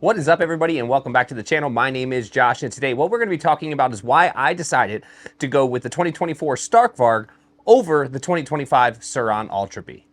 What is up, everybody, and welcome back to the channel. My name is Josh, and today what we're going to be talking about is why I decided to go with the 2024 Stark Varg over the 2025 Surron Ultra Bee.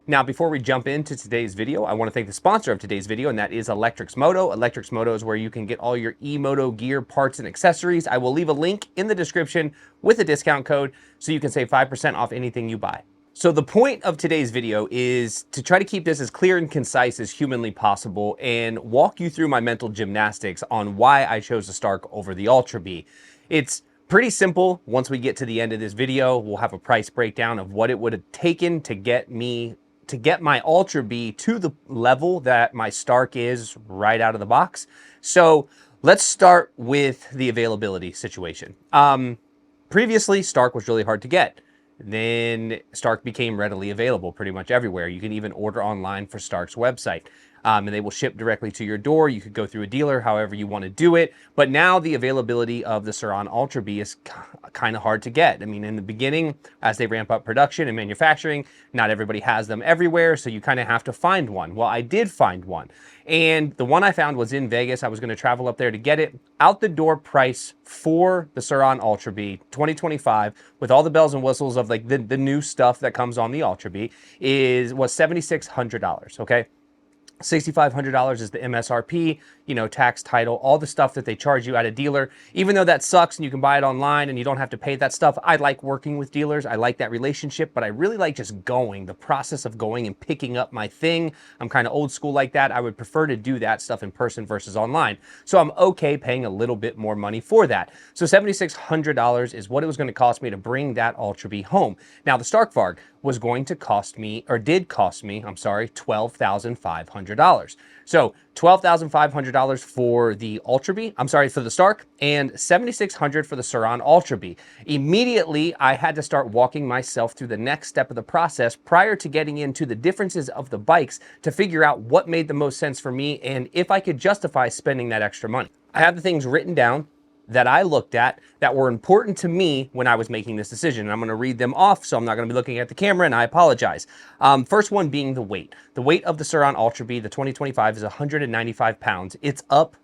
Now, before we jump into today's video, I want to thank the sponsor of today's video, and that is Electrics Moto. Electrics Moto is where you can get all your E-Moto gear, parts, and accessories. I will leave a link in the description with a discount code so you can save 5% off anything you buy. So the point of today's video is to try to keep this as clear and concise as humanly possible and walk you through my mental gymnastics on why I chose the Stark over the Ultra Bee. It's pretty simple. Once we get to the end of this video, we'll have a price breakdown of what it would have taken to get my Ultra Bee to the level that my Stark is right out of the box. So let's start with the availability situation. Previously, Stark was really hard to get. Then Stark became readily available pretty much everywhere. You can even order online for Stark's website. And they will ship directly to your door. You could go through a dealer, however you want to do it. But now the availability of the Surron Ultra Bee is kind of hard to get. I mean, in the beginning, as they ramp up production and manufacturing, not everybody has them everywhere, so you kind of have to find one. Well, I did find one. And the one I found was in Vegas. I was going to travel up there to get it. Out the door price for the Surron Ultra Bee 2025, with all the bells and whistles of like the new stuff that comes on the Ultra Bee, was $7,600, okay? $6,500 is the MSRP, you know, tax, title, all the stuff that they charge you at a dealer. Even though that sucks and you can buy it online and you don't have to pay that stuff, I like working with dealers. I like that relationship, but I really like just going, the process of going and picking up my thing. I'm kind of old school like that. I would prefer to do that stuff in person versus online. So I'm okay paying a little bit more money for that. So $7,600 is what it was going to cost me to bring that Ultra Bee home. Now the Stark Varg was going to cost me, or did cost me, I'm sorry, $12,500. So $12,500 for the Ultra Bee, I'm sorry, for the Stark, and $7,600 for the Surron Ultra Bee. Immediately, I had to start walking myself through the next step of the process prior to getting into the differences of the bikes to figure out what made the most sense for me and if I could justify spending that extra money. I have the things written down that I looked at that were important to me when I was making this decision. And I'm going to read them off, so I'm not going to be looking at the camera, and I apologize. First one being the weight. The weight of the Surron Ultra Bee, the 2025, is 195 pounds. It's up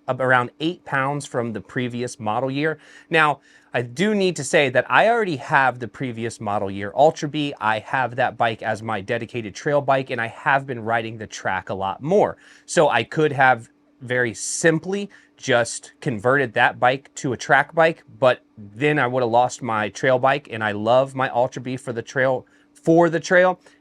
around 8 pounds from the previous model year. Now, I do need to say that I already have the previous model year Ultra Bee. I have that bike as my dedicated trail bike, and I have been riding the track a lot more. So I could have very simply just converted that bike to a track bike, but then I would have lost my trail bike, and I love my Ultra Bee for the trail,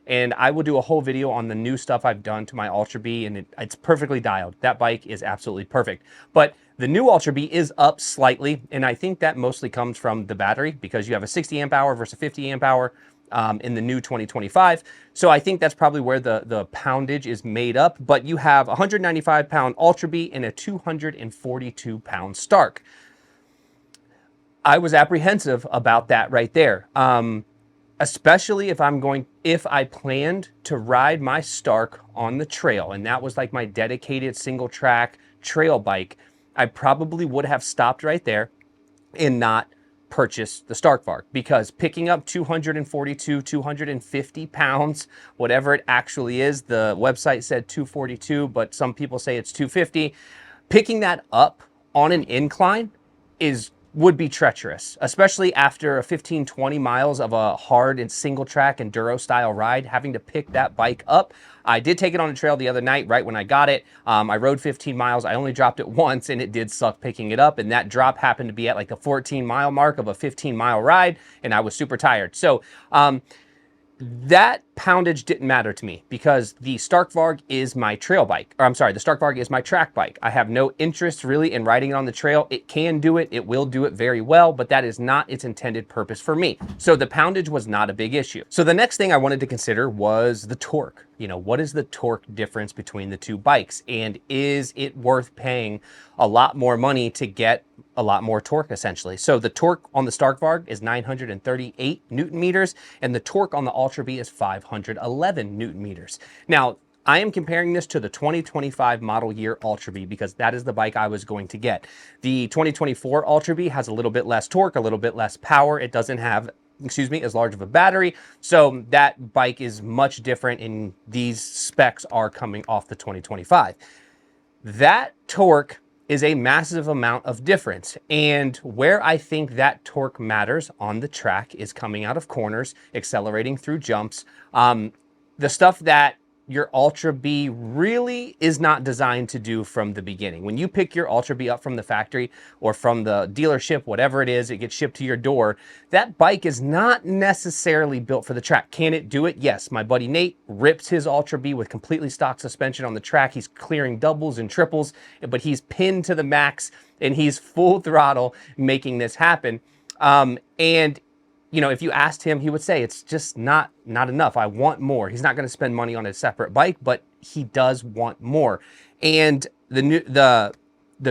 and I will do a whole video on the new stuff I've done to my Ultra Bee, and it's perfectly dialed. That bike is absolutely perfect. But the new Ultra Bee is up slightly, and I think that mostly comes from the battery, because you have a 60 amp hour versus 50 amp hour in the new 2025. So I think that's probably where the poundage is made up, but you have a 195 pound Ultra Bee and a 242 pound Stark. I was apprehensive about that right there. Especially if I planned to ride my Stark on the trail, and that was like my dedicated single track trail bike, I probably would have stopped right there and not purchase the Stark Varg, because picking up 250 pounds, whatever it actually is, the website said 242, but some people say it's 250. Picking that up on an incline would be treacherous, especially after a 15-20 miles of a hard and single track enduro style ride. Having to pick that bike up, I did take it on a trail the other night right when I got it. I rode 15 miles. I only dropped it once, and it did suck picking it up, and that drop happened to be at like the 14-mile mark of a 15-mile ride, and I was super tired. So that poundage didn't matter to me, because the Stark Varg is my trail bike. Or I'm sorry, the Stark Varg is my track bike. I have no interest really in riding it on the trail. It can do it. It will do it very well, but that is not its intended purpose for me. So the poundage was not a big issue. So the next thing I wanted to consider was the torque. You know, what is the torque difference between the two bikes? And is it worth paying a lot more money to get a lot more torque, essentially? So the torque on the Stark Varg is 938 Newton meters, and the torque on the Ultra Bee is 511 Newton meters. Now, I am comparing this to the 2025 model year Ultra Bee, because that is the bike I was going to get. The 2024 Ultra Bee has a little bit less torque, a little bit less power. It doesn't have excuse me, as large of a battery. So that bike is much different, and these specs are coming off the 2025. That torque is a massive amount of difference. And where I think that torque matters on the track is coming out of corners, accelerating through jumps. The stuff that your Ultra Bee really is not designed to do from the beginning. When you pick your Ultra Bee up from the factory or from the dealership, whatever it is, it gets shipped to your door. That bike is not necessarily built for the track. Can it do it? Yes. My buddy Nate rips his Ultra Bee with completely stock suspension on the track. He's clearing doubles and triples, but he's pinned to the max and he's full throttle making this happen. And you know, if you asked him, he would say it's just not enough. I want more. He's not going to spend money on a separate bike, but he does want more. And the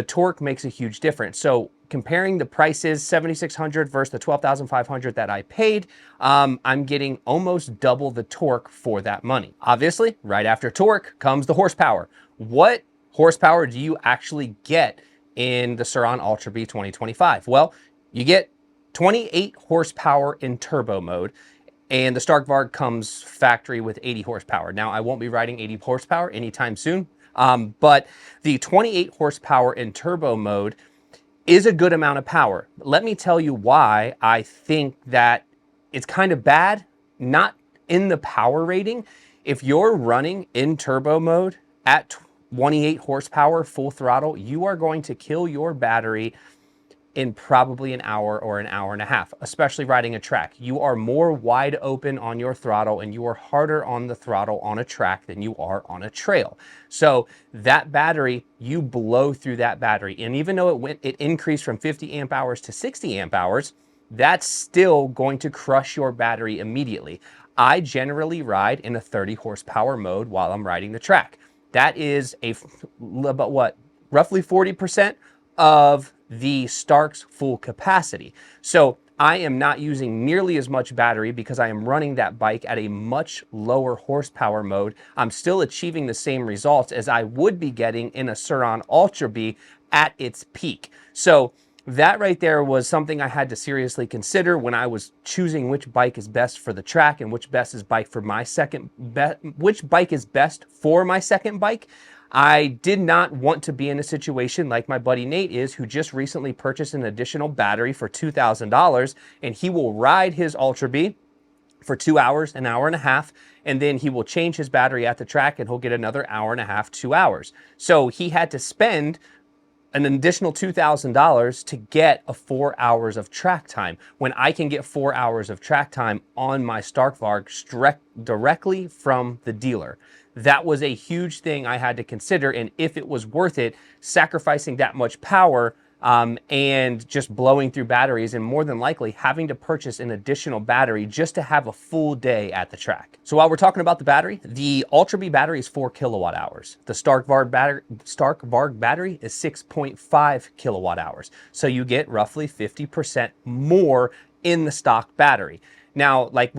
torque makes a huge difference. So comparing the prices, 7,600 versus the 12,500 that I paid, I'm getting almost double the torque for that money. Obviously, right after torque comes the horsepower. What horsepower do you actually get in the Surron Ultra Bee 2025? Well, you get 28 horsepower in turbo mode, and the Stark Varg comes factory with 80 horsepower. Now, I won't be riding 80 horsepower anytime soon, but the 28 horsepower in turbo mode is a good amount of power. Let me tell you why I think that it's kind of bad, not in the power rating. If you're running in turbo mode at 28 horsepower full throttle, you are going to kill your battery in probably an hour or an hour and a half, especially riding a track. You are more wide open on your throttle and you are harder on the throttle on a track than you are on a trail. So that battery, you blow through that battery. And even though it increased from 50 amp hours to 60 amp hours, that's still going to crush your battery immediately. I generally ride in a 30 horsepower mode while I'm riding the track. That is about what, roughly 40% of the Stark's full capacity. So I am not using nearly as much battery because I am running that bike at a much lower horsepower mode. I'm still achieving the same results as I would be getting in a Surron Ultra Bee at its peak. So that right there was something I had to seriously consider when I was choosing which bike is best for the track and which bike is best for my second bike. I did not want to be in a situation like my buddy Nate is, who just recently purchased an additional battery for $2,000, and he will ride his Ultra Bee for 2 hours, an hour and a half, and then he will change his battery at the track and he'll get another hour and a half, 2 hours. So he had to spend an additional $2,000 to get a 4 hours of track time when I can get 4 hours of track time on my Stark Varg directly from the dealer. That was a huge thing I had to consider, and if it was worth it, sacrificing that much power and just blowing through batteries, and more than likely having to purchase an additional battery just to have a full day at the track. So while we're talking about the battery, the Ultra Bee battery is 4 kilowatt hours. The Stark Varg battery is 6.5 kilowatt hours. So you get roughly 50% more in the stock battery. Now, like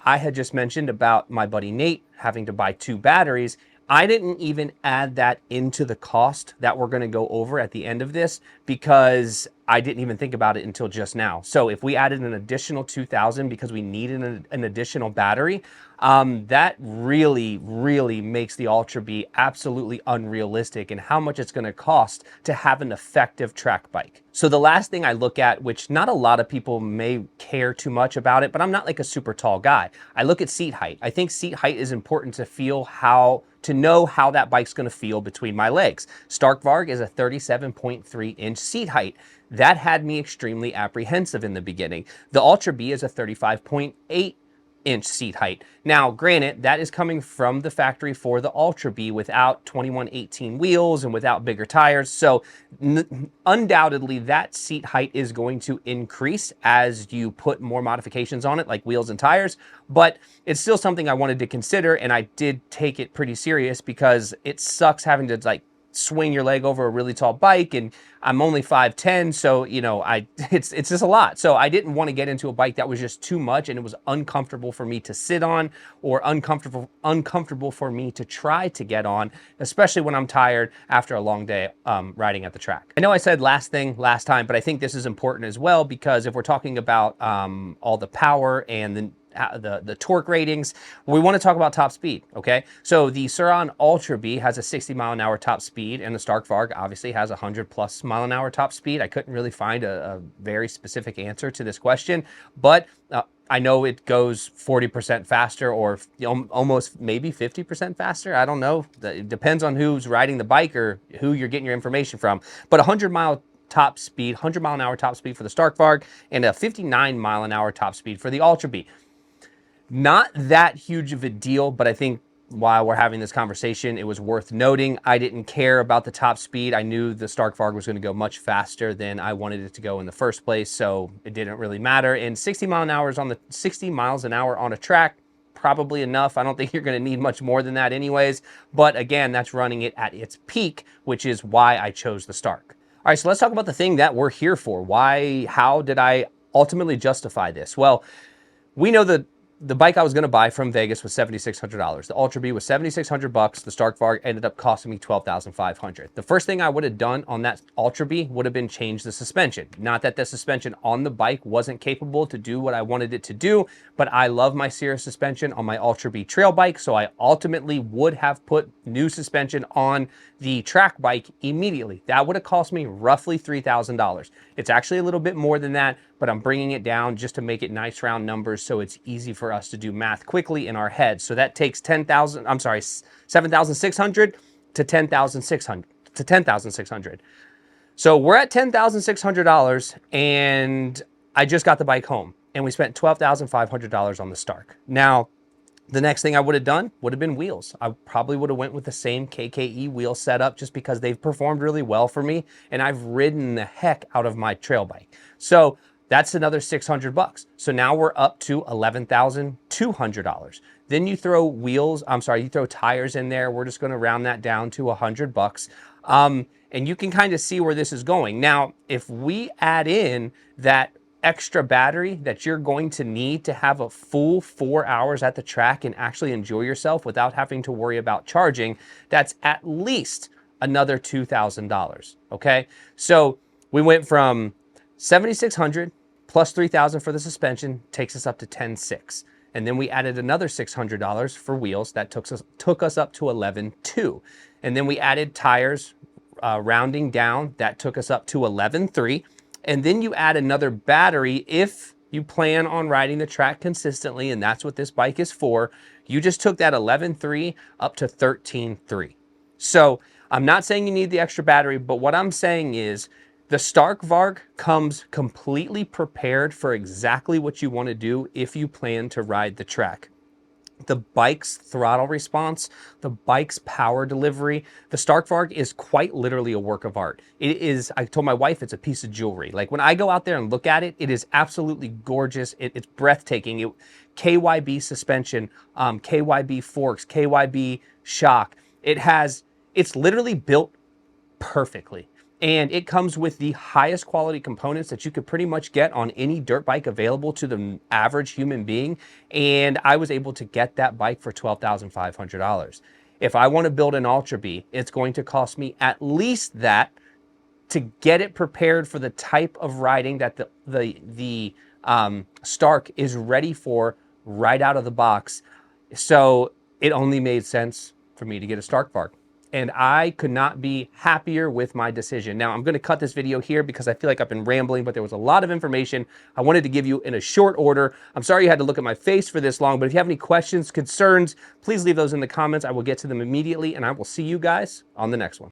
I had just mentioned about my buddy Nate having to buy 2 batteries, I didn't even add that into the cost that we're going to go over at the end of this because I didn't even think about it until just now. So if we added an additional $2,000 because we needed an additional battery, that really, really makes the Ultra Bee absolutely unrealistic in how much it's going to cost to have an effective track bike. So the last thing I look at, which not a lot of people may care too much about it, but I'm not like a super tall guy. I look at seat height. I think seat height is important to know how that bike's going to feel between my legs. Stark Varg is a 37.3 inch seat height. That had me extremely apprehensive in the beginning. The Ultra Bee is a 35.8 inch seat height. Now, granted, that is coming from the factory for the Ultra Bee without 2118 wheels and without bigger tires. So undoubtedly that seat height is going to increase as you put more modifications on it, like wheels and tires. But it's still something I wanted to consider, and I did take it pretty serious because it sucks having to swing your leg over a really tall bike, and I'm only 5'10", so you know, it's just a lot. So I didn't want to get into a bike that was just too much, and it was uncomfortable for me to sit on, or uncomfortable for me to try to get on, especially when I'm tired after a long day riding at the track. I know I said last time, but I think this is important as well, because if we're talking about all the power and the torque ratings, we want to talk about top speed, okay? So the Surron Ultra Bee has a 60-mile-an-hour top speed, and the Stark Varg obviously has a 100-plus-mile-an-hour top speed. I couldn't really find a very specific answer to this question, but I know it goes 40% faster, or almost maybe 50% faster. I don't know. It depends on who's riding the bike or who you're getting your information from. But 100-mile top speed, 100-mile-an-hour top speed for the Stark Varg, and a 59-mile-an-hour top speed for the Ultra Bee. Not that huge of a deal, but I think while we're having this conversation, it was worth noting. I didn't care about the top speed. I knew the Stark Varg was going to go much faster than I wanted it to go in the first place, so it didn't really matter. And 60 miles an hour on a track, probably enough. I don't think you're going to need much more than that anyways. But again, that's running it at its peak, which is why I chose the Stark. All right, so let's talk about the thing that we're here for. How did I ultimately justify this? Well, we know that the bike I was going to buy from Vegas was $7,600. The Ultra Bee was $7,600. The Stark Varg ended up costing me $12,500. The first thing I would have done on that Ultra Bee would have been change the suspension. Not that the suspension on the bike wasn't capable to do what I wanted it to do, but I love my Sierra suspension on my Ultra Bee trail bike, so I ultimately would have put new suspension on the track bike immediately. That would have cost me roughly $3,000. It's actually a little bit more than that, but I'm bringing it down just to make it nice round numbers so it's easy for us to do math quickly in our heads. So that takes 7,600 to 10,600. So we're at $10,600, and I just got the bike home, and we spent $12,500 on the Stark. Now, the next thing I would have done would have been wheels. I probably would have went with the same KKE wheel setup just because they've performed really well for me, and I've ridden the heck out of my trail bike. So that's another $600. So now we're up to $11,200. Then you throw you throw tires in there. We're just going to round that down to $100. And you can kind of see where this is going. Now, if we add in that extra battery that you're going to need to have a full 4 hours at the track and actually enjoy yourself without having to worry about charging, that's at least another $2,000, okay? So we went from $7,600 plus $3,000 for the suspension, takes us up to $10,600. And then we added another $600 for wheels. That took us up to $11,200. And then we added tires, rounding down. That took us up to $11,300. And then you add another battery if you plan on riding the track consistently, and that's what this bike is for. You just took that $11,300 up to $13,300. So I'm not saying you need the extra battery, but what I'm saying is the Stark Varg comes completely prepared for exactly what you want to do if you plan to ride the track. The bike's throttle response, the bike's power delivery, the Stark Varg is quite literally a work of art. It is, I told my wife, it's a piece of jewelry. Like when I go out there and look at it, it is absolutely gorgeous. It's breathtaking. KYB suspension, KYB forks, KYB shock. It's literally built perfectly. And it comes with the highest quality components that you could pretty much get on any dirt bike available to the average human being. And I was able to get that bike for $12,500. If I want to build an Ultra Bee, it's going to cost me at least that to get it prepared for the type of riding that the Stark is ready for right out of the box. So it only made sense for me to get a Stark Varg. And I could not be happier with my decision. Now, I'm going to cut this video here because I feel like I've been rambling, but there was a lot of information I wanted to give you in a short order. I'm sorry you had to look at my face for this long, but if you have any questions, concerns, please leave those in the comments. I will get to them immediately, and I will see you guys on the next one.